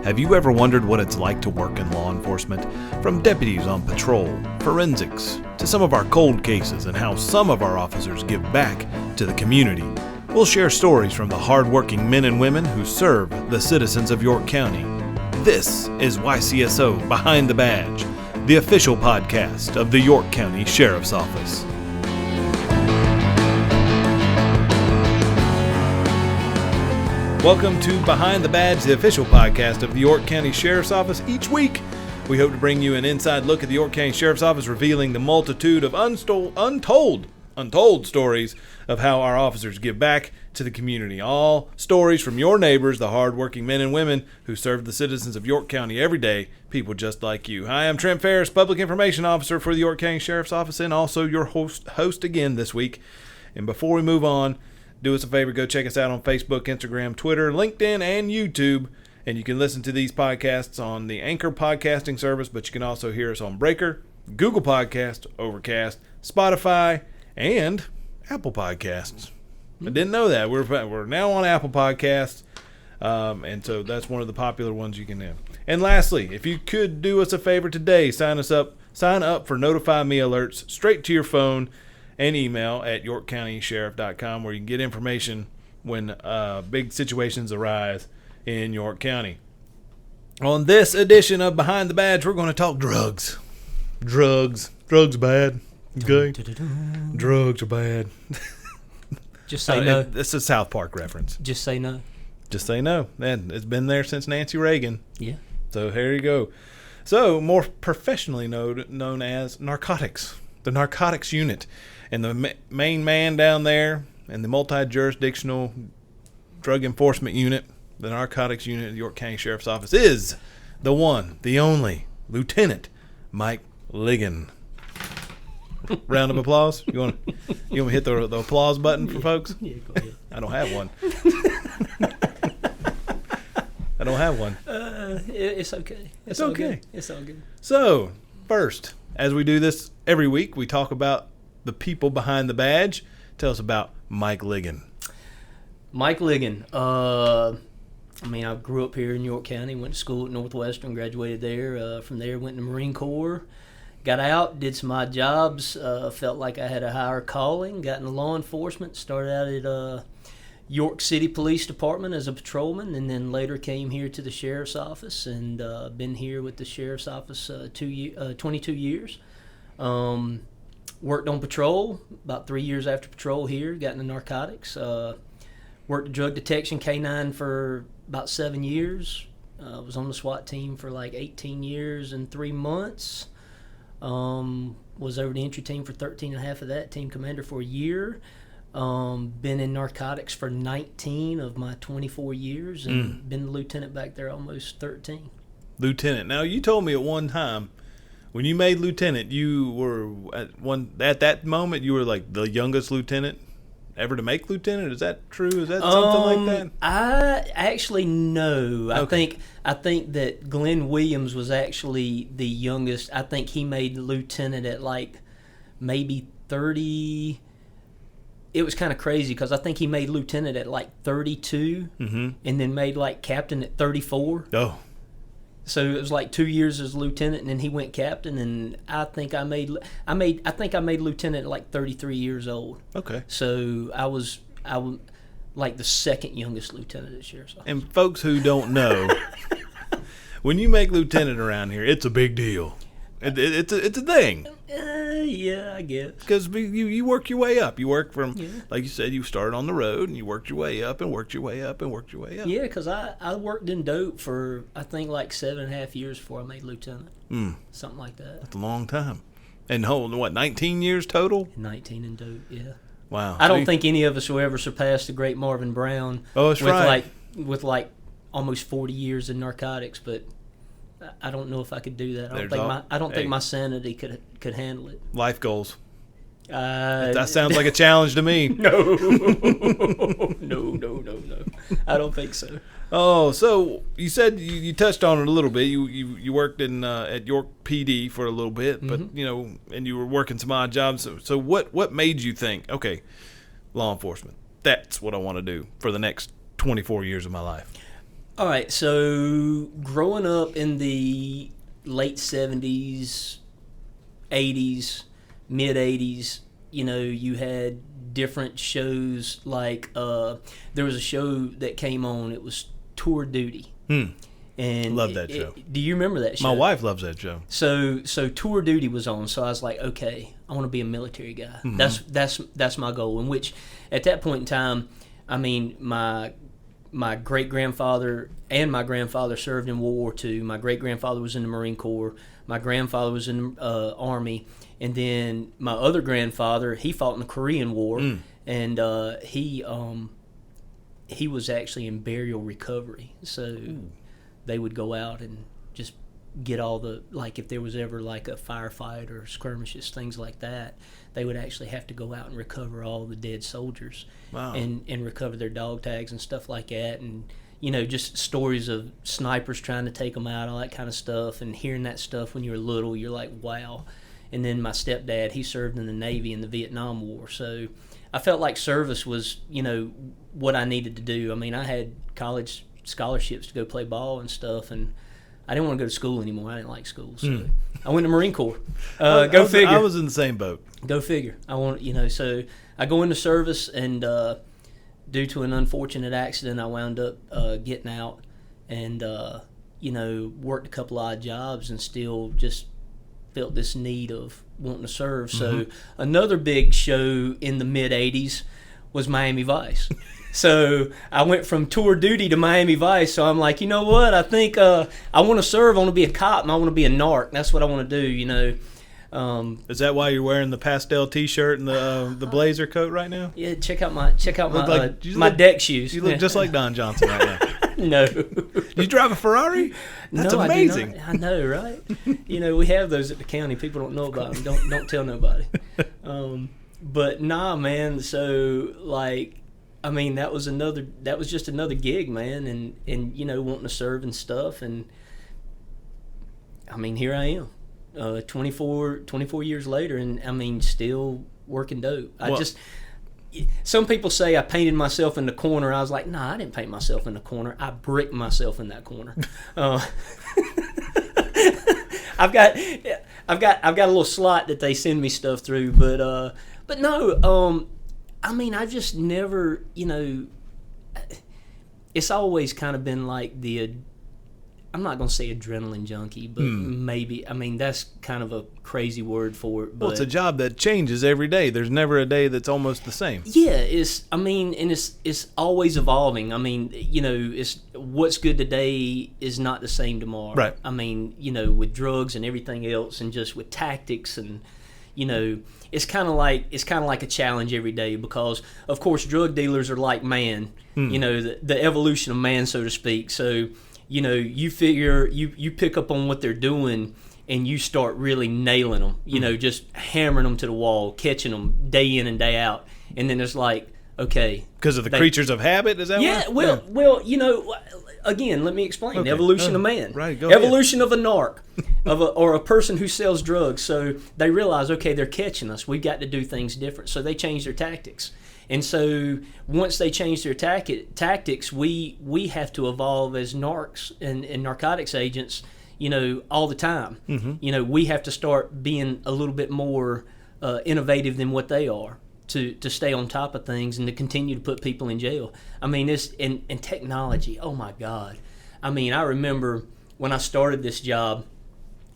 Have you ever wondered what it's like to work in law enforcement? From deputies on patrol, forensics, to some of our cold cases and how some of our officers give back to the community. We'll share stories from the hard-working men and women who serve the citizens of York County. This is YCSO Behind the Badge, the official podcast of the York County Sheriff's Office. Welcome to Behind the Badge, the official podcast of the York County Sheriff's Office. Each week, we hope to bring you an inside look at the York County Sheriff's Office, revealing the multitude of untold stories of how our officers give back to the community. All stories from your neighbors, the hardworking men and women who serve the citizens of York County every day, people just like you. Hi, I'm Trent Ferris, Public Information Officer for the York County Sheriff's Office, and also your host again this week. And before we move on, do us a favor, go check us out on Facebook, Instagram, Twitter, LinkedIn, and YouTube. And you can listen to these podcasts on the Anchor podcasting service, but you can also hear us on Breaker, Google Podcast, Overcast, Spotify, and Apple Podcasts. I didn't know that. We're now on Apple Podcasts, and so that's one of the popular ones you can have. And lastly, if you could do us a favor today, sign up for Notify Me alerts straight to your phone and email at yorkcountysheriff.com, where you can get information when big situations arise in York County. On this edition of Behind the Badge, we're going to talk drugs. Drugs bad. Okay. Drugs are bad. Just say no. It's a South Park reference. Just say no. Just say no. Man, it's been there since Nancy Reagan. Yeah. So here you go. So more professionally known as Narcotics, the Narcotics Unit. And the main man down there in the multi-jurisdictional drug enforcement unit, the Narcotics Unit of the York County Sheriff's Office, is the one, the only, Lieutenant Mike Ligon. Round of applause. You want to hit the applause button for folks? Yeah, go ahead. I don't have one. I don't have one. It's okay. It's okay. Good. It's all good. So, first, as we do this every week, we talk about the people behind the badge. Tell us about Mike Ligon. Mike Ligon. I grew up here in York County, went to school at Northwestern, graduated there. From there, went in the Marine Corps. Got out, did some odd jobs, felt like I had a higher calling, got into law enforcement, started out at York City Police Department as a patrolman, and then later came here to the Sheriff's Office, and been here with the Sheriff's Office 22 years. Worked on patrol, about 3 years after patrol here, got into narcotics. Worked drug detection K-9 for about 7 years. Was on the SWAT team for like 18 years and 3 months. Was over the entry team for 13 and a half of that, team commander for a year. Been in narcotics for 19 of my 24 years, and been the lieutenant back there almost 13. Lieutenant. Now, you told me at one time, when you made lieutenant, you were at that moment you were like the youngest lieutenant ever to make lieutenant. Is that true? Is that something like that? I actually no. Okay. I think that Glenn Williams was actually the youngest. I think he made lieutenant at like maybe 30. It was kind of crazy because I think he made lieutenant at like 32, and then made like captain at 34. Oh. So it was like 2 years as lieutenant, and then he went captain, and I think I made lieutenant at like 33 years old. Okay. So I was like the second youngest lieutenant at Sheriff's Office. And folks who don't know, when you make lieutenant around here, it's a big deal. It's a thing. Yeah, I guess. Because you work your way up. You work from, like you said, you started on the road, and you worked your way up and worked your way up and worked your way up. Yeah, because I worked in dope for, I think, like 7.5 years before I made lieutenant. Something like that. That's a long time. And 19 years total? 19 in dope, yeah. Wow. I don't think any of us will ever surpass the great Marvin Brown. Oh, that's right. With almost 40 years in narcotics, but I don't know if I could do that. I don't think my sanity could handle it. Life goals. That sounds like a challenge to me. No. I don't think so. Oh, so you said you touched on it a little bit. You worked in at York PD for a little bit, but and you were working some odd jobs. So what made you think, okay, law enforcement, that's what I want to do for the next 24 years of my life? All right, so growing up in the late 70s, 80s, mid 80s, you had different shows like there was a show that came on, it was Tour Duty. And love that show. Do you remember that show? My wife loves that show. So Tour Duty was on, so I was like, okay, I want to be a military guy. That's my goal. In which, at that point in time, I mean, my great-grandfather and my grandfather served in World War II. My great-grandfather was in the Marine Corps. My grandfather was in the Army. And then my other grandfather, he fought in the Korean War. And he was actually in burial recovery. So they would go out and just get all the, like if there was ever like a firefight or skirmishes, things like that, they would actually have to go out and recover all the dead soldiers. Wow. And recover their dog tags and stuff like that. And, just stories of snipers trying to take them out, all that kind of stuff. And hearing that stuff when you were little, you're like, wow. And then my stepdad, he served in the Navy in the Vietnam War. So I felt like service was, what I needed to do. I mean, I had college scholarships to go play ball and stuff, and I didn't want to go to school anymore. I didn't like school, so I went to Marine Corps. Go figure. I was in the same boat. Go figure. So I go into service, and due to an unfortunate accident, I wound up getting out, and worked a couple odd jobs, and still just felt this need of wanting to serve. So another big show in the mid '80s was Miami Vice. So I went from Tour Duty to Miami Vice. So I'm like, you know what? I think I want to serve. I want to be a cop, and I want to be a narc. That's what I want to do. Is that why you're wearing the pastel T-shirt and the blazer coat right now? Yeah. Check out my deck shoes. You look just like Don Johnson right now. No. You drive a Ferrari? That's no, amazing. I know, right? We have those at the county. People don't know about them. Don't tell nobody. But nah, man. So like, I mean, that was just another gig, man, and wanting to serve and stuff, and I mean, here I am, 24 years later, and I mean, still working dope. Some people say I painted myself in the corner. I was like, nah, I didn't paint myself in the corner. I bricked myself in that corner. I've got a little slot that they send me stuff through, but no. I mean, I just never, it's always kind of been like I'm not going to say adrenaline junkie, but maybe, I mean, that's kind of a crazy word for it. But well, it's a job that changes every day. There's never a day that's almost the same. Yeah, it's always evolving. I mean, it's what's good today is not the same tomorrow. Right. I mean, with drugs and everything else, and just with tactics, and it's kind of like a challenge every day, because of course drug dealers are like man, the evolution of man, so to speak. So you figure you pick up on what they're doing, and you start really nailing them, just hammering them to the wall, catching them day in and day out, and then it's like, okay, because of the creatures of habit, is that well, again, let me explain. Okay. Evolution of man. Right, go Evolution of a narc, or a person who sells drugs. So they realize, okay, they're catching us. We've got to do things different. So they change their tactics. And so once they change their tactics, we have to evolve as narcs and narcotics agents, all the time. We have to start being a little bit more innovative than what they are, to stay on top of things and to continue to put people in jail. I mean, this and technology, oh my God. I mean, I remember when I started this job,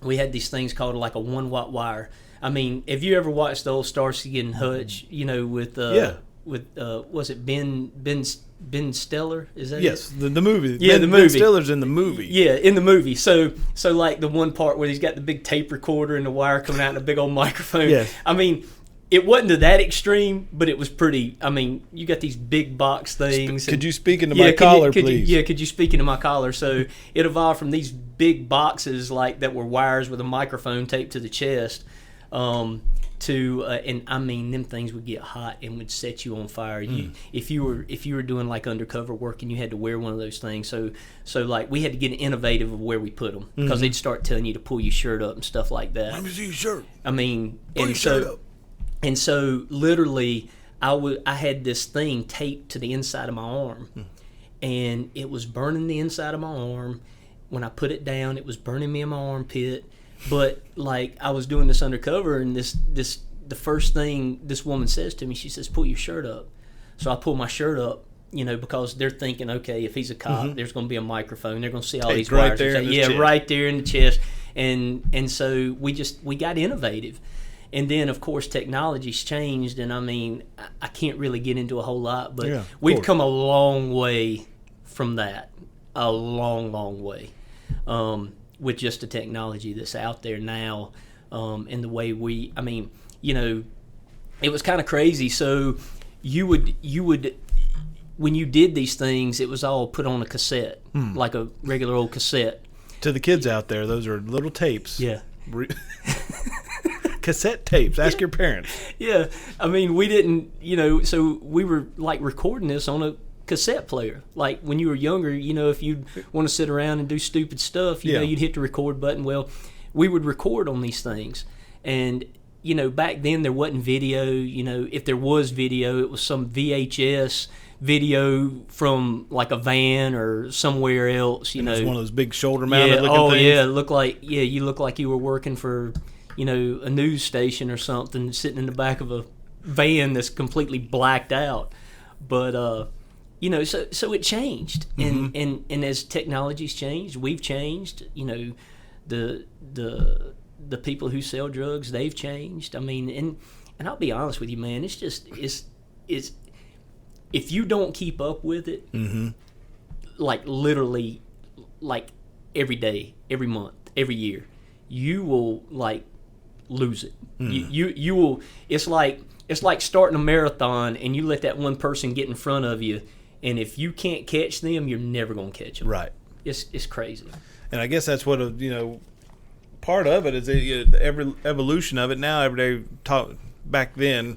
we had these things called like a 1-watt wire. I mean, have you ever watched the old Starsky and Hutch, with was it Ben Stiller? Is that yes, it? the movie. Yeah, the movie. Ben Stiller's in the movie. Yeah, in the movie. So like the one part where he's got the big tape recorder and the wire coming out and a big old microphone. Yes. I mean, it wasn't to that extreme, but it was pretty. I mean, you got these big box things. Could you speak into my collar, please? Could you speak into my collar? So it evolved from these big boxes like that were wires with a microphone taped to the chest, and I mean, them things would get hot and would set you on fire. If you were doing like undercover work and you had to wear one of those things, so like we had to get innovative of where we put them, because they'd start telling you to pull your shirt up and stuff like that. Let me see your shirt. I mean, pull your shirt up. And so literally, I had this thing taped to the inside of my arm, and it was burning the inside of my arm. When I put it down, it was burning me in my armpit. But like I was doing this undercover, and the first thing this woman says to me, she says, "Pull your shirt up." So I pull my shirt up, because they're thinking, okay, if he's a cop, there's going to be a microphone. They're going to see all these right wires. there in the chest. Right there in the chest. And so we got innovative. And then, of course, technology's changed, and I mean, I can't really get into a whole lot, but we've come a long way from that. A long, long way. With just the technology that's out there now, and the way it was kind of crazy. So you would when you did these things, it was all put on a cassette, like a regular old cassette. To the kids out there, those are little tapes. Yeah. Cassette tapes. Ask your parents. Yeah. I mean, we didn't, so we were like recording this on a cassette player. Like when you were younger, if you'd want to sit around and do stupid stuff, you'd hit the record button. Well, we would record on these things. And, back then there wasn't video. If there was video, it was some VHS video from like a van or somewhere else. It was one of those big shoulder-mounted looking things. Yeah, you look like you were working for, a news station or something, sitting in the back of a van that's completely blacked out. But so it changed, and as technology's changed, we've changed. The people who sell drugs, they've changed. I mean, and I'll be honest with you, man, it's if you don't keep up with it, like literally, like every day, every month, every year, you will like lose it. You will. It's like starting a marathon, and you let that one person get in front of you. And if you can't catch them, you're never going to catch them. Right. It's crazy. And I guess that's what part of it is every evolution of it. Now, every day, back then,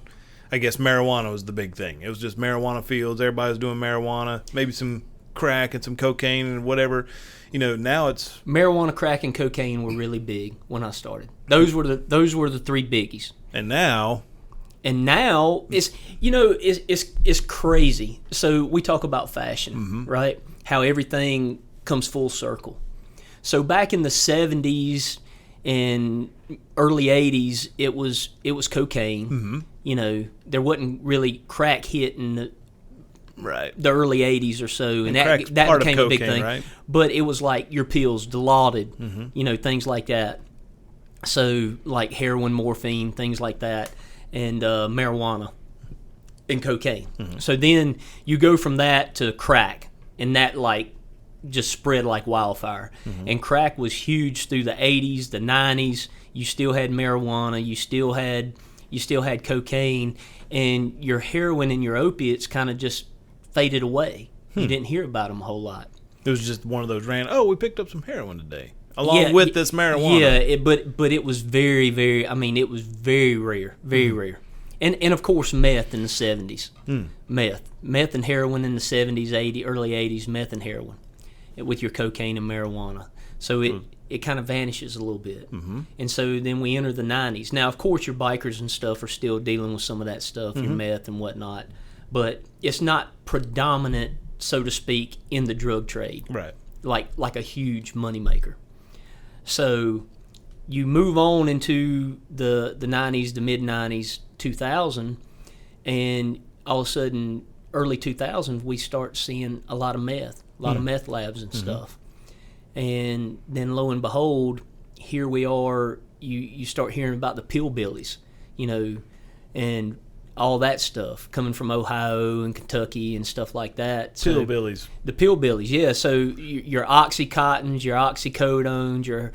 I guess marijuana was the big thing. It was just marijuana fields. Everybody was doing marijuana, maybe some crack and some cocaine and whatever. Now it's marijuana, crack, and cocaine were really big when I started. Those were the three biggies. And now it's crazy. So we talk about fashion, right? How everything comes full circle. So back in the 70s and early 80s, it was cocaine. There wasn't really crack hit in the early 80s or so, and that became a big thing. Right? But it was like your pills, Dilaudid, things like that. So like heroin, morphine, things like that. And marijuana and cocaine. So then you go from that to crack, and that like just spread like wildfire. And crack was huge through the 80s, the 90s. You still had marijuana, you still had cocaine, and your heroin and your opiates kind of just faded away. You didn't hear about them a whole lot. It was just one of those we picked up some heroin today. Along with this marijuana. Yeah, but it was very, very, it was very rare, very rare. And of course, meth in the 70s. Meth and heroin in the 70s, early 80s, meth and heroin with your cocaine and marijuana. So it kind of vanishes a little bit. And so then we enter the 90s. Now, of course, your bikers and stuff are still dealing with some of that stuff, your meth and whatnot. But it's not predominant, so to speak, in the drug trade. Right. Like a huge moneymaker. So you move on into the 90s, the mid-90s, 2000, and all of a sudden, early 2000s, we start seeing a lot of meth, of meth labs and stuff. And then lo and behold, here we are, you start hearing about the pillbillies, and all that stuff coming from Ohio and Kentucky and stuff like that. So, pillbillies. The pillbillies, yeah. So your Oxycontins, your Oxycodones, your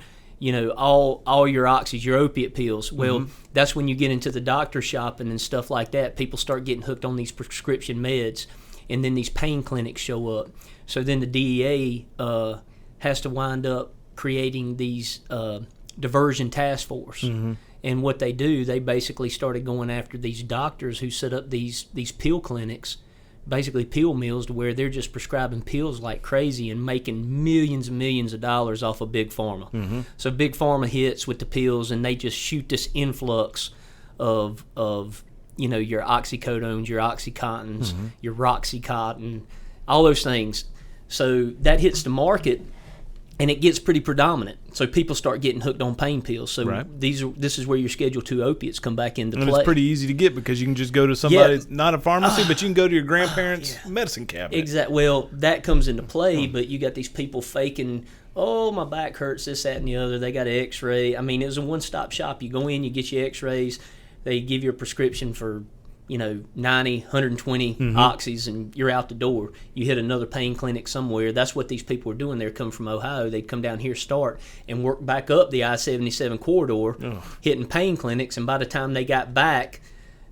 all your oxys, your opiate pills. Well, that's when you get into the doctor shopping and stuff like that. People start getting hooked on these prescription meds, and then these pain clinics show up. So then the DEA has to wind up creating these diversion task force. And what they do, they basically started going after these doctors who set up these pill clinics, basically pill mills, to where they're just prescribing pills like crazy and making millions and millions of dollars off of Big Pharma. So Big Pharma hits with the pills, and they just shoot this influx of your Oxycodones, your Oxycontins, your Roxycontin, all those things. So that hits the market, and it gets pretty predominant. So people start getting hooked on pain pills. So this is where your Schedule II opiates come back into play. And it's pretty easy to get because you can just go to somebody's, not a pharmacy, but you can go to your grandparents' medicine cabinet. Exactly. Well, that comes into play, but you got these people faking, oh, my back hurts, this, that, and the other. They got an x-ray. I mean, it was a one-stop shop. You go in, you get your x-rays. They give you a prescription for 90, 120 oxys, and you're out the door. You hit another pain clinic somewhere. That's what these people were doing. They're coming from Ohio. They'd come down here, start, and work back up the I-77 corridor, hitting pain clinics, and by the time they got back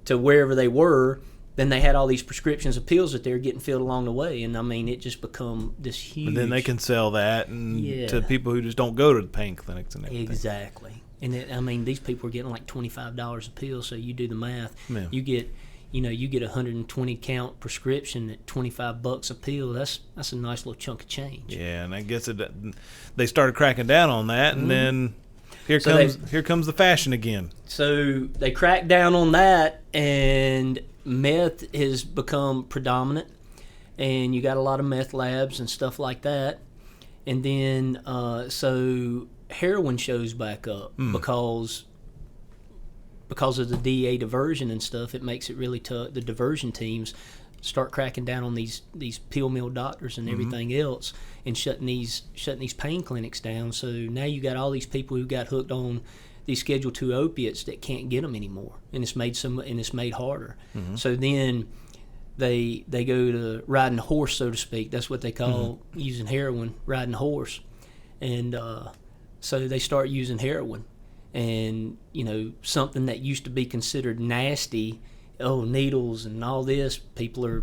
to wherever they were, then they had all these prescriptions of pills that they were getting filled along the way. And, I mean, it just become this huge... And then they can sell that to people who just don't go to the pain clinics and everything. Exactly. And, these people are getting like $25 a pill, so you do the math. Yeah. You get a 120 count prescription at $25 a pill. That's a nice little chunk of change. Yeah, and I guess they started cracking down on that, and then here comes the fashion again. So they cracked down on that, and meth has become predominant, and you got a lot of meth labs and stuff like that. And then so heroin shows back up because of the DEA diversion and stuff. It makes it really tough. The diversion teams start cracking down on these pill mill doctors and everything else, and shutting these pain clinics down. So now you got all these people who got hooked on these Schedule II opiates that can't get them anymore, and it's made harder. So then they go to riding a horse, so to speak. That's what they call using heroin, riding a horse, and so they start using heroin. And, something that used to be considered nasty, needles and all this, people are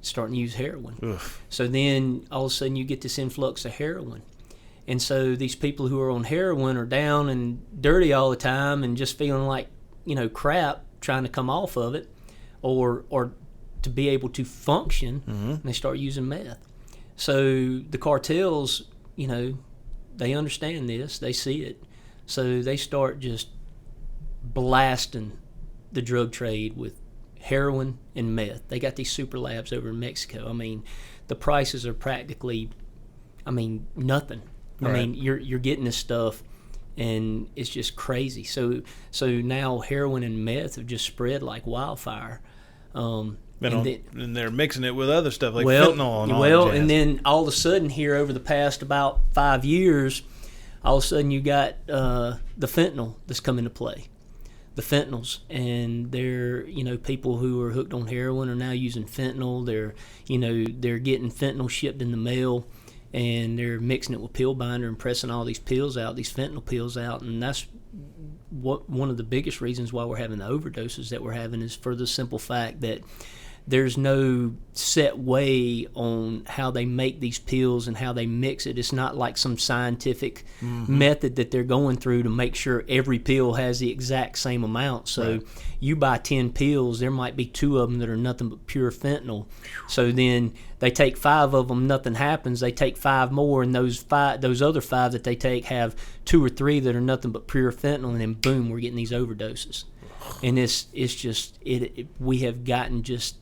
starting to use heroin. Ugh. So then all of a sudden you get this influx of heroin. And so these people who are on heroin are down and dirty all the time and just feeling like, crap, trying to come off of it or to be able to function, and they start using meth. So the cartels, they understand this, they see it. So they start just blasting the drug trade with heroin and meth. They got these super labs over in Mexico. I mean, the prices are practically, nothing. Right. I mean, you're getting this stuff, and it's just crazy. So now heroin and meth have just spread like wildfire. And they're mixing it with other stuff like fentanyl and all that jazz. And then all of a sudden here over the past about 5 years, all of a sudden you got the fentanyl that's come into play. The fentanyls, and they're people who are hooked on heroin are now using fentanyl. They're getting fentanyl shipped in the mail, and they're mixing it with pill binder and pressing all these fentanyl pills out, and that's one of the biggest reasons why we're having the overdoses that we're having is for the simple fact that there's no set way on how they make these pills and how they mix it. It's not like some scientific method that they're going through to make sure every pill has the exact same amount. So you buy 10 pills, there might be 2 of them that are nothing but pure fentanyl. So then they take 5 of them, nothing happens. They take 5 more, and those other 5 that they take have 2 or 3 that are nothing but pure fentanyl, and then boom, we're getting these overdoses. And we have gotten just...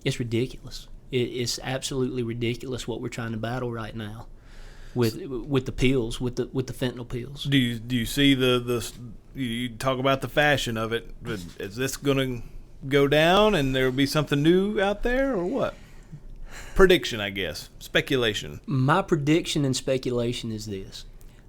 It's ridiculous. It's absolutely ridiculous what we're trying to battle right now with the pills, with the fentanyl pills. Do you see you talk about the fashion of it? But is this going to go down and there will be something new out there, or what? Prediction, I guess. Speculation. My prediction and speculation is this.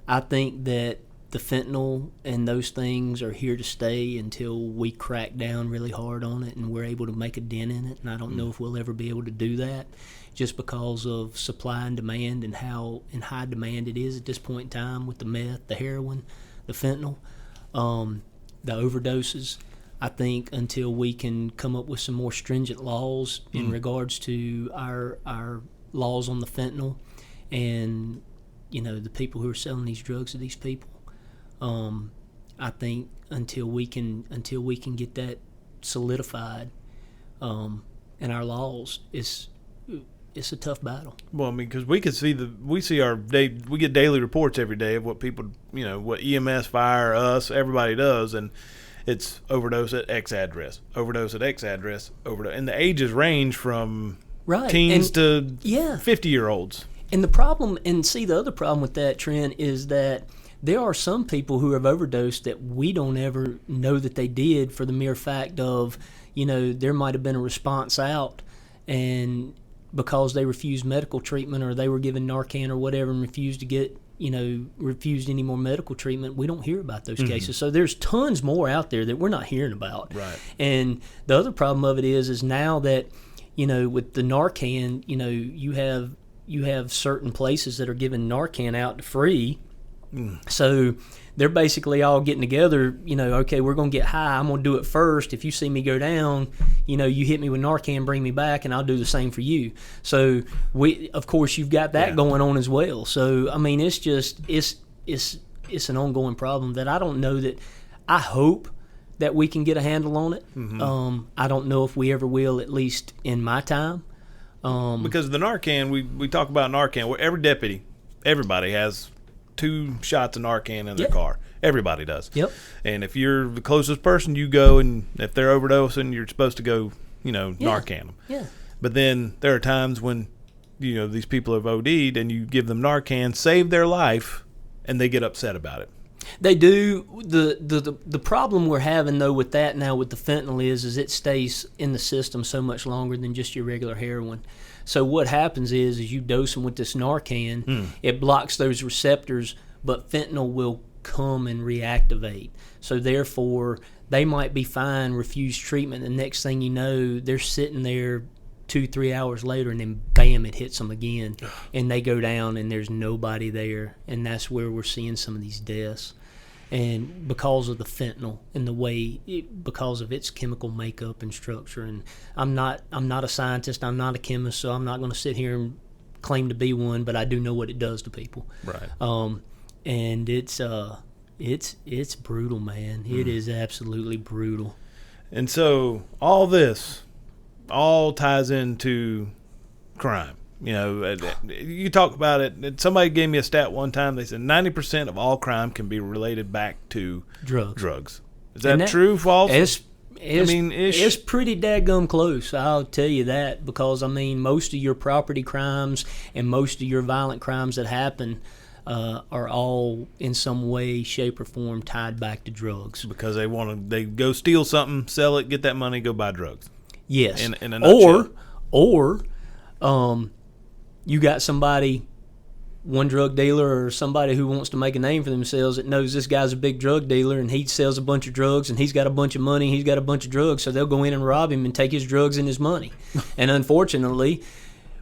I think that the fentanyl and those things are here to stay until we crack down really hard on it and we're able to make a dent in it. And I don't know if we'll ever be able to do that just because of supply and demand and how in high demand it is at this point in time with the meth, the heroin, the fentanyl, the overdoses. I think until we can come up with some more stringent laws in regards to our laws on the fentanyl and, the people who are selling these drugs to these people, I think until we can get that solidified in our laws, it's a tough battle. Well, because we get daily reports every day of what people, what EMS, fire, us, everybody does, and it's overdose at X address, overdose at X address, overdose, and the ages range from teens to 50-year-olds. And the problem, and see, the other problem with that, Trent, is that there are some people who have overdosed that we don't ever know that they did, for the mere fact of, there might have been a response out, and because they refused medical treatment, or they were given Narcan or whatever and refused to get, refused any more medical treatment, we don't hear about those cases. So there's tons more out there that we're not hearing about. Right. And the other problem of it is now that, with the Narcan, you have certain places that are giving Narcan out free. So they're basically all getting together, okay, we're going to get high. I'm going to do it first. If you see me go down, you hit me with Narcan, bring me back, and I'll do the same for you. So of course, you've got that going on as well. So, I mean, it's just, it's an ongoing problem that I don't know that, I hope that we can get a handle on it. I don't know if we ever will, at least in my time. Because the Narcan, we talk about Narcan, where everybody has 2 shots of Narcan in their car. Everybody does. Yep. And if you're the closest person, you go, and if they're overdosing, you're supposed to go, Narcan them. Yeah. But then there are times when, these people have OD'd, and you give them Narcan, save their life, and they get upset about it. They do. The problem we're having, though, with that now with the fentanyl is it stays in the system so much longer than just your regular heroin. So what happens is you dose them with this Narcan, it blocks those receptors, but fentanyl will come and reactivate. So therefore, they might be fine, refuse treatment. The next thing you know, they're sitting there 2-3 hours later, and then bam, it hits them again, and they go down, and there's nobody there, and that's where we're seeing some of these deaths. And because of the fentanyl and the way because of its chemical makeup and structure. And I'm not a scientist, I'm not a chemist, so I'm not going to sit here and claim to be one, but I do know what it does to people. Right. And it's brutal, man. It is absolutely brutal. And so all this all ties into crime. You talk about it. Somebody gave me a stat one time. They said 90% of all crime can be related back to drugs. Is that true, false? It's pretty daggum close. I'll tell you that, because most of your property crimes and most of your violent crimes that happen are all in some way, shape, or form tied back to drugs. Because they go steal something, sell it, get that money, go buy drugs. Yes. In a nutshell. Or you got somebody, one drug dealer or somebody who wants to make a name for themselves, that knows this guy's a big drug dealer and he sells a bunch of drugs and he's got a bunch of money, he's got a bunch of drugs, so they'll go in and rob him and take his drugs and his money. And unfortunately,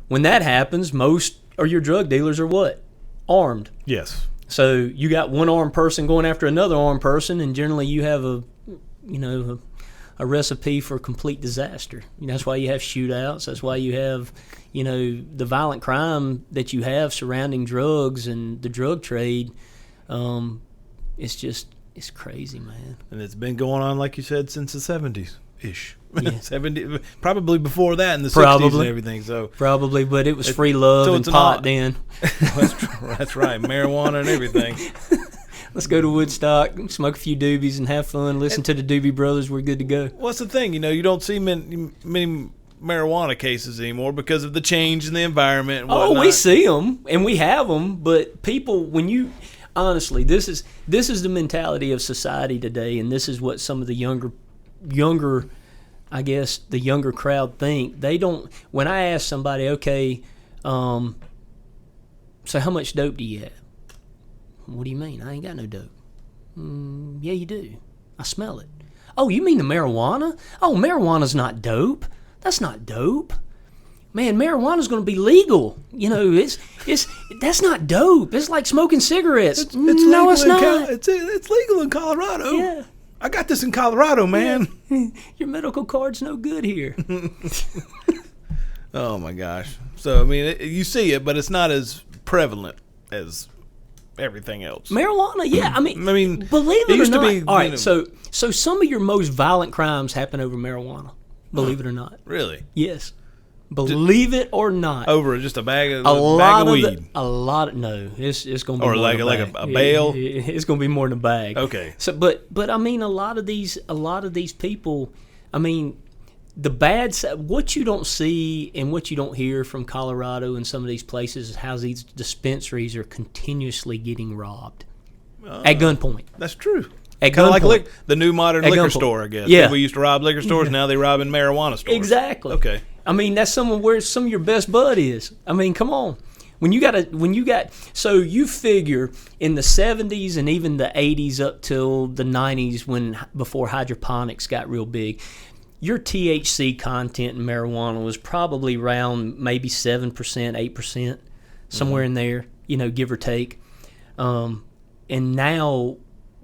when that happens, most of your drug dealers are what? Armed. Yes. So you got one armed person going after another armed person, and generally you have a recipe for complete disaster. That's why you have shootouts. That's why you have, the violent crime that you have surrounding drugs and the drug trade. It's crazy, man. And it's been going on, like you said, since the 70s-ish. Yeah. 70, probably before that in the 60s and everything. So probably, but it was free love and pot then. That's right, marijuana and everything. Let's go to Woodstock, smoke a few doobies, and have fun. Listen to the Doobie Brothers. We're good to go. What's the thing? You don't see many marijuana cases anymore because of the change in the environment and whatnot. Oh, we see them, and we have them. But people, honestly, this is the mentality of society today, and this is what some of the younger, I guess, the younger crowd think. They don't. When I ask somebody, okay, so how much dope do you have? What do you mean? I ain't got no dope. Yeah, you do. I smell it. Oh, you mean the marijuana? Oh, marijuana's not dope. That's not dope. Man, marijuana's going to be legal. That's not dope. It's like smoking cigarettes. No, it's not. It's legal in Colorado. Yeah. I got this in Colorado, man. Yeah. Your medical card's no good here. Oh, my gosh. So, you see it, but it's not as prevalent as everything else. Marijuana, yeah. Believe it or not. All right, so some of your most violent crimes happen over marijuana. Believe it or not. Really? Yes. Believe it or not. Over just a bag of weed. No, it's going to be or more like a bale. It's going to be more than a bag. Okay. So, but a lot of these people, the bad side, what you don't see and what you don't hear from Colorado and some of these places is how these dispensaries are continuously getting robbed at gunpoint. That's true. At Kind of gunpoint. like the new modern At liquor gunpoint. store, I guess. Yeah. People used to rob liquor stores, now they rob in marijuana stores. Exactly. Okay. I mean, that's where some of your best bud is. I mean, come on. So you figure in the 70s and even the 80s up till the 90s before hydroponics got real big, your THC content in marijuana was probably around maybe 7%, 8%, somewhere in there, give or take. And now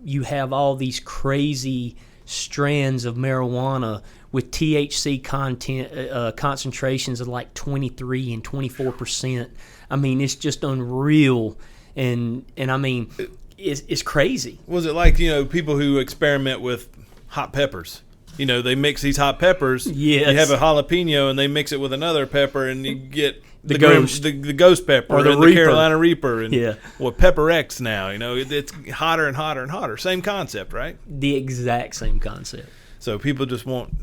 you have all these crazy strands of marijuana with THC content concentrations of like 23 and 24%. I mean, it's just unreal, and I mean, it's crazy. Was it like people who experiment with hot peppers? They mix these hot peppers. Yes. You have a jalapeno, and they mix it with another pepper, and you get The ghost. the ghost pepper, Or the and Reaper. the Carolina Reaper, and Yeah. Pepper X now. It's hotter and hotter and hotter. Same concept, right? The exact same concept. So people just want,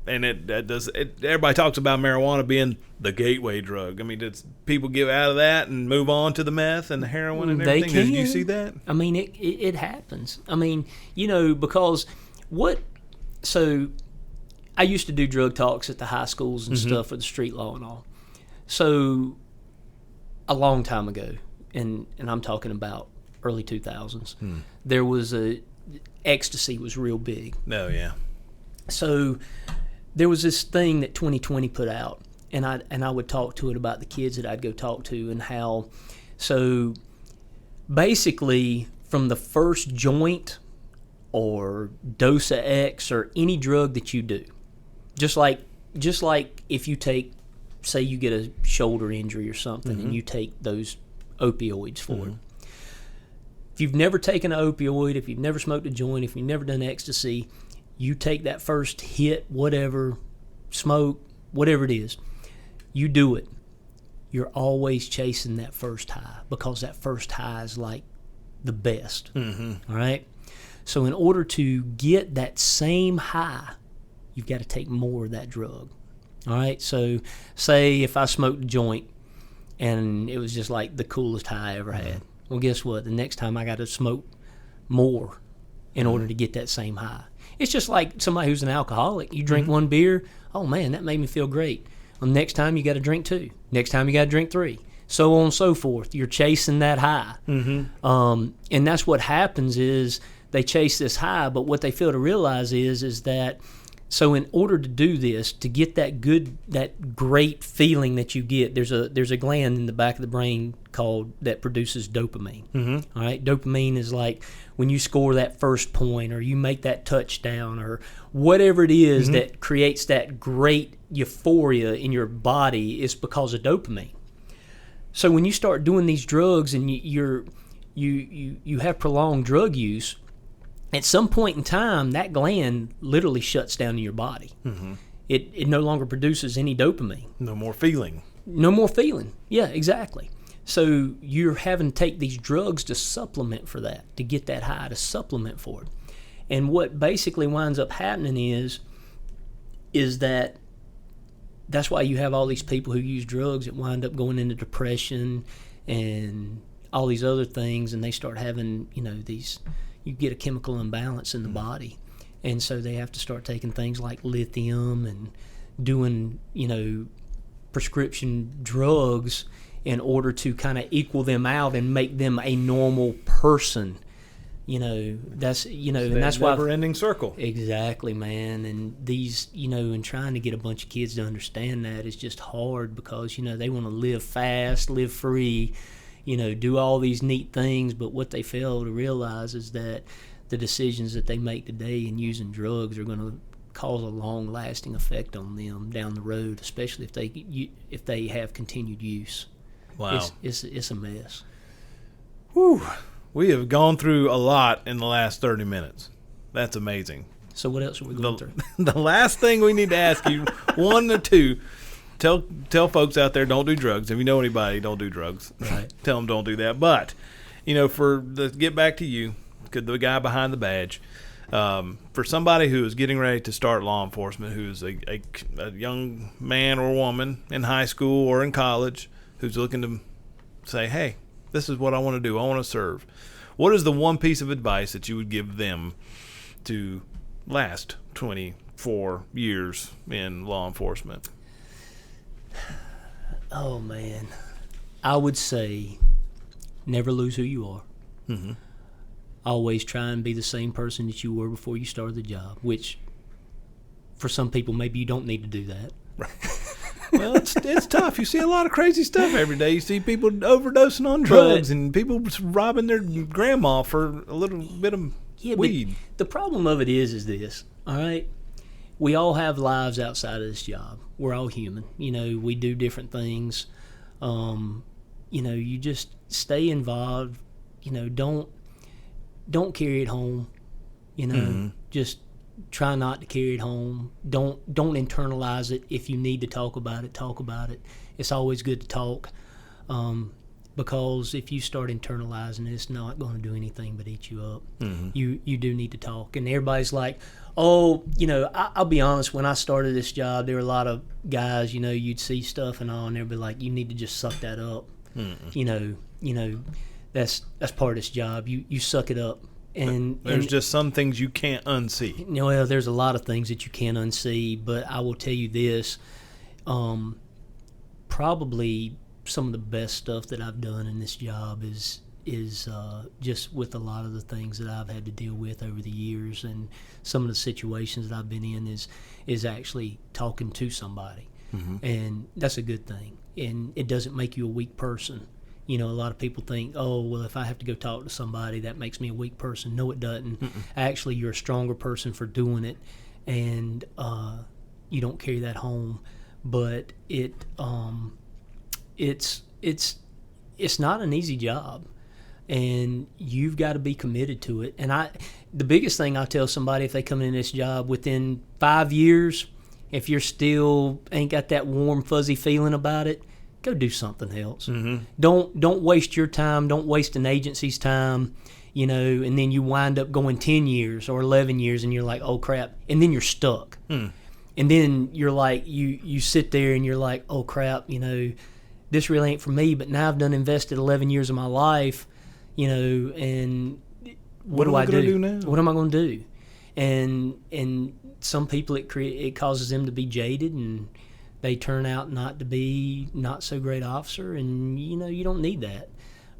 and everybody talks about marijuana being the gateway drug. I mean, does people get out of that and move on to the meth and the heroin and They everything? Did you can. see that? I mean, it happens. I mean, because so I used to do drug talks at the high schools and stuff for the street law and all. So a long time ago, and I'm talking about early 2000s, there was ecstasy was real big. Oh, yeah. So there was this thing that 2020 put out, and I would talk to it about the kids that I'd go talk to and how. So basically, from the first joint or dose of X or any drug that you do, just like if you take, say you get a shoulder injury or something, and you take those opioids for it. If you've never taken an opioid, if you've never smoked a joint, if you've never done ecstasy, you take that first hit, whatever, smoke, whatever it is, you do it. You're always chasing that first high because that first high is like the best. All right? So in order to get that same high, you've got to take more of that drug. All right? So say if I smoked a joint and it was just like the coolest high I ever had. Well, guess what? The next time I got to smoke more in order to get that same high. It's just like somebody who's an alcoholic. You drink one beer, oh man, that made me feel great. Well, next time you got to drink 2. Next time you got to drink 3. So on and so forth. You're chasing that high. And that's what happens is they chase this high, but what they fail to realize is that, so in order to do this, to get that great feeling that you get, there's a gland in the back of the brain that produces dopamine. All right, dopamine is like when you score that first point or you make that touchdown or whatever it is that creates that great euphoria in your body is because of dopamine. So when you start doing these drugs and you have prolonged drug use, at some point in time, that gland literally shuts down in your body. It no longer produces any dopamine. No more feeling. No more feeling. Yeah, exactly. So you're having to take these drugs to supplement for that, to get that high, to supplement for it. And what basically winds up happening is that that's why you have all these people who use drugs that wind up going into depression and all these other things, and they start having, you get a chemical imbalance in the body. And so they have to start taking things like lithium and doing, prescription drugs in order to kind of equal them out and make them a normal person. That's and that's why never-ending circle. Exactly, man. And these, and trying to get a bunch of kids to understand that is just hard because they want to live fast, live free, do all these neat things, but what they fail to realize is that the decisions that they make today in using drugs are going to cause a long-lasting effect on them down the road, especially if they have continued use. Wow, it's a mess. Whew. We have gone through a lot in the last 30 minutes. That's amazing. So what else are we going through? The last thing we need to ask you, 1 or 2, tell folks out there don't do drugs. If you know anybody, don't do drugs. Right. Tell them don't do that. But, get back to you, the guy behind the badge, For somebody who is getting ready to start law enforcement, who's a young man or woman in high school or in college, who's looking to say, hey, this is what I want to do. I want to serve. What is the one piece of advice that you would give them to last 24 years in law enforcement? Oh, man. I would say never lose who you are. Mm-hmm. Always try and be the same person that you were before you started the job, which for some people maybe you don't need to do that. Right. Well, it's tough. You see a lot of crazy stuff every day. You see people overdosing on drugs and people robbing their grandma for a little bit of weed. But the problem of it is this, all right? We all have lives outside of this job. We're all human. You know, we do different things. You know, you just stay involved. You know, don't carry it home. You know, just try not to carry it home. Don't internalize it. If you need to talk about it, talk about it. It's always good to talk, because if you start internalizing it, it's not going to do anything but eat you up. You do need to talk. And everybody's like, oh, you know, I'll be honest, when I started this job, there were a lot of guys, you know, you'd see stuff and all, and they'd be like, you need to just suck that up. You know, that's part of this job. You suck it up. And there's just some things you can't unsee. Well, there's a lot of things that you can't unsee, but I will tell you this, probably some of the best stuff that I've done in this job is just with a lot of the things that I've had to deal with over the years, and some of the situations that I've been in is actually talking to somebody. And that's a good thing, and it doesn't make you a weak person. You know, a lot of people think, oh, well, if I have to go talk to somebody, that makes me a weak person. No, it doesn't. Actually, you're a stronger person for doing it, and you don't carry that home. But it's not an easy job, and you've got to be committed to it. And the biggest thing I tell somebody if they come in this job within 5 years, if you're still ain't got that warm, fuzzy feeling about it, go do something else. Don't waste your time. Don't waste an agency's time, you know, and then you wind up going 10 years or 11 years and you're like, oh, crap. And then you're stuck. And then you're like, you sit there and you're like, oh, crap, you know, this really ain't for me. But now I've done invested 11 years of my life, you know, and what do I do now? What am I going to do? And some people, it causes them to be jaded, and they turn out not to be not so great officer, and you know you don't need that.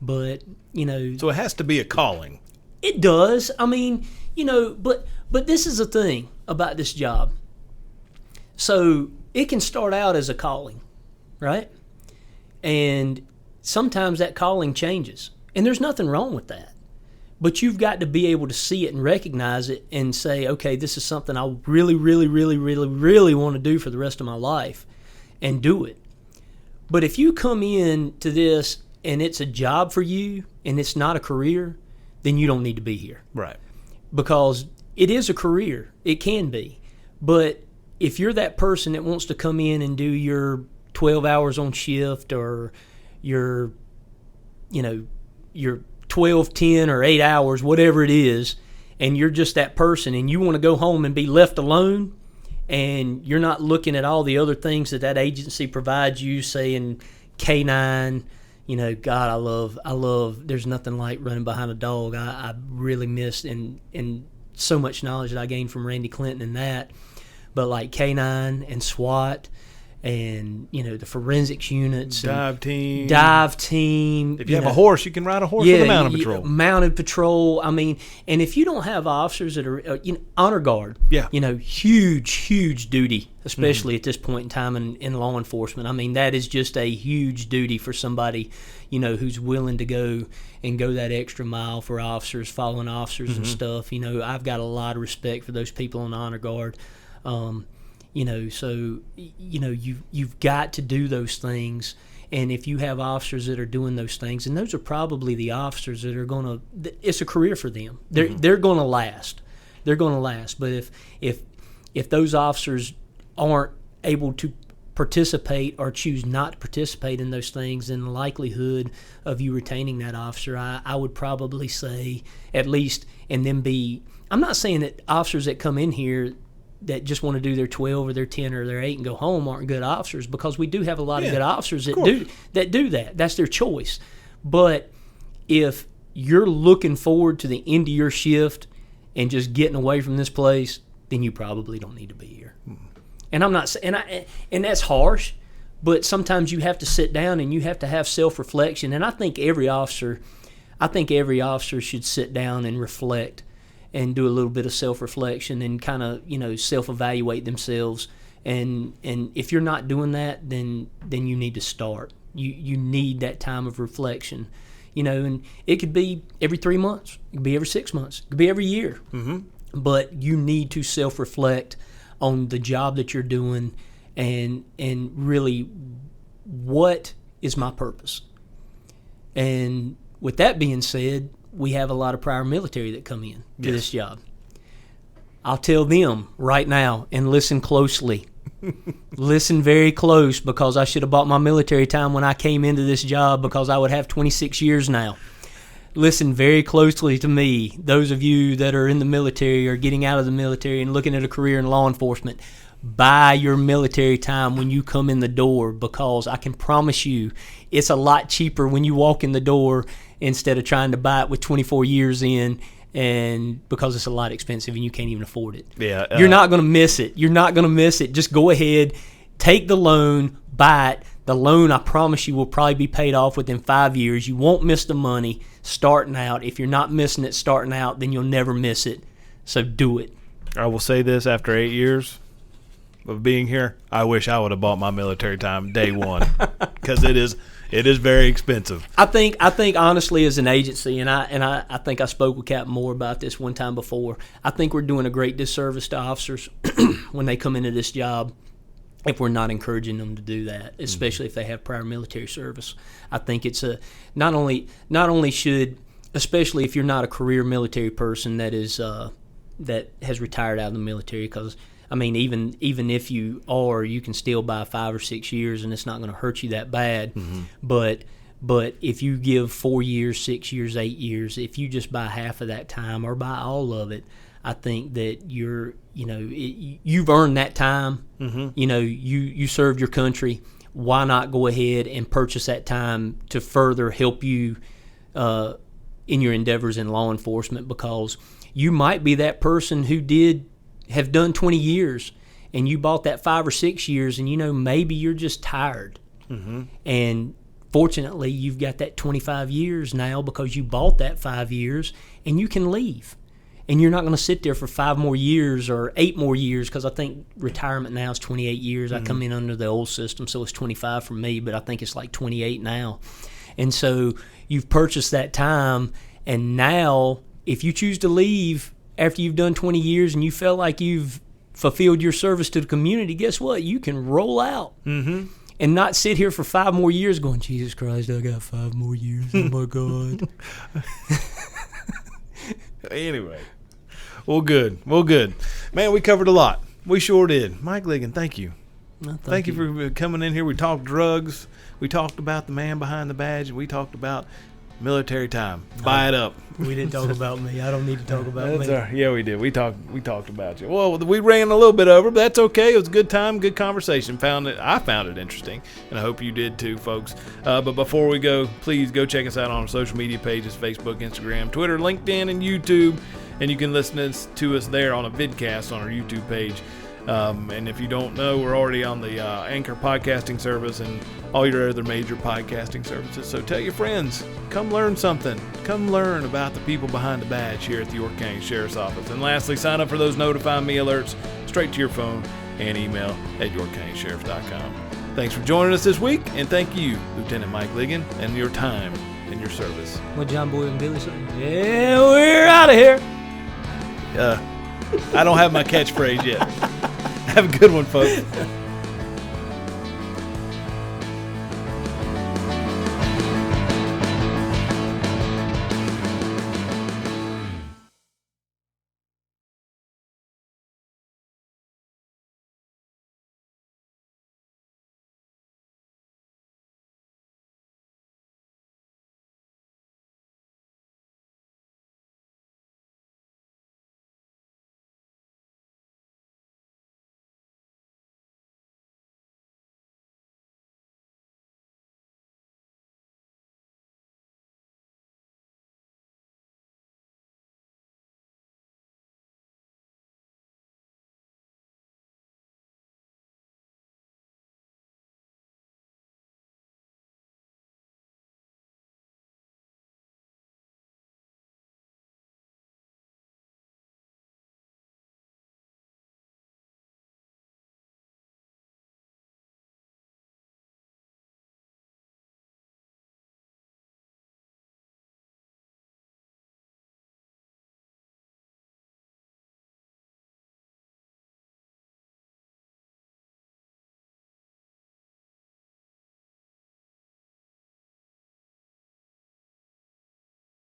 But you know, so it has to be a calling. It does. I mean, you know, but this is the thing about this job. So it can start out as a calling, right? And sometimes that calling changes, and there's nothing wrong with that. But you've got to be able to see it and recognize it and say, okay, this is something I really, really, really, really, really want to do for the rest of my life, and do it. But if you come in to this and it's a job for you and it's not a career, then you don't need to be here. Right. Because it is a career. It can be. But if you're that person that wants to come in and do your 12 hours on shift, or your 12, 10, or 8 hours, whatever it is, and you're just that person and you want to go home and be left alone, and you're not looking at all the other things that agency provides you, saying K9, you know, God, I love, there's nothing like running behind a dog. I really miss, and so much knowledge that I gained from Randy Clinton and that, but like K9 and SWAT, and you know the forensics units, dive team. If you have a horse, you can ride a horse with a mounted patrol. Mounted patrol. I mean, and if you don't have officers that are, honor guard, you know, huge duty, especially at this point in time in law enforcement. I mean, that is just a huge duty for somebody, you know, who's willing to go that extra mile for officers, following officers and stuff. You know, I've got a lot of respect for those people on honor guard. You know, so, you know, you've got to do those things. And if you have officers that are doing those things, and those are probably the officers that are going to, it's a career for them. They're going to last. They're going to last. But if those officers aren't able to participate or choose not to participate in those things, then the likelihood of you retaining that officer, I would probably say, at least, and them be I'm not saying that officers that come in here that just want to do their 12 or their 10 or their 8 and go home aren't good officers, because we do have a lot of good officers that do that. That's their choice. But if you're looking forward to the end of your shift and just getting away from this place, then you probably don't need to be here. And I'm not saying, and that's harsh, but sometimes you have to sit down and you have to have self-reflection. And I think every officer should sit down and reflect and do a little bit of self-reflection and kind of, self-evaluate themselves. And if you're not doing that, then you need to start. You need that time of reflection, and it could be every 3 months, it could be every 6 months, it could be every year. Mm-hmm. But you need to self-reflect on the job that you're doing and really, what is my purpose? And with that being said, we have a lot of prior military that come in to this job. I'll tell them right now, and listen closely. Listen very close, because I should have bought my military time when I came into this job, because I would have 26 years now. Listen very closely to me, those of you that are in the military or getting out of the military and looking at a career in law enforcement. Buy your military time when you come in the door, because I can promise you it's a lot cheaper when you walk in the door instead of trying to buy it with 24 years in, and because it's a lot expensive and you can't even afford it. Yeah, you're not going to miss it. You're not going to miss it. Just go ahead, take the loan, buy it. The loan, I promise you, will probably be paid off within 5 years. You won't miss the money starting out. If you're not missing it starting out, then you'll never miss it. So do it. I will say this, after 8 years of being here, I wish I would have bought my military time day one, because it is very expensive. I think honestly, as an agency, and I think I spoke with Captain Moore about this one time before, I think we're doing a great disservice to officers when they come into this job if we're not encouraging them to do that, especially if they have prior military service. I think it's not only should, especially if you're not a career military person that has retired out of the military, because I mean, even if you are, you can still buy 5 or 6 years, and it's not going to hurt you that bad. Mm-hmm. But if you give 4 years, 6 years, 8 years, if you just buy half of that time or buy all of it, I think that you've earned that time. Mm-hmm. You served your country. Why not go ahead and purchase that time to further help you in your endeavors in law enforcement? Because you might be that person who have done 20 years, and you bought that 5 or 6 years, and maybe you're just tired. Mm-hmm. And fortunately, you've got that 25 years now because you bought that 5 years, and you can leave. And you're not going to sit there for 5 more years or 8 more years, because I think retirement now is 28 years. Mm-hmm. I come in under the old system, so it's 25 for me, but I think it's like 28 now. And so you've purchased that time, and now if you choose to leave after you've done 20 years and you feel like you've fulfilled your service to the community, guess what? You can roll out. Mm-hmm. And not sit here for 5 more years going, Jesus Christ, I got 5 more years. Oh, my God. Anyway. Well, good. Man, we covered a lot. We sure did. Mike Ligon, thank you. Well, thank you for coming in here. We talked drugs. We talked about the man behind the badge. And we talked about military time. Buy it up. We didn't talk about me. I don't need to talk about me. Yeah, we did. We talked about you. Well, we ran a little bit over, but that's okay. It was a good time, good conversation. I found it interesting, and I hope you did too, folks. But before we go, please go check us out on our social media pages: Facebook, Instagram, Twitter, LinkedIn, and YouTube. And you can listen to us there on a vidcast on our YouTube page. And if you don't know, we're already on the Anchor podcasting service and all your other major podcasting services. So tell your friends, come learn something. Come learn about the people behind the badge here at the York County Sheriff's Office. And lastly, sign up for those Notify Me alerts straight to your phone and email at YorkCountySheriff.com. Thanks for joining us this week, and thank you, Lieutenant Mike Ligon, and your time and your service. What John Boy and Billy say? Yeah, we're out of here. I don't have my catchphrase yet. Have a good one, folks.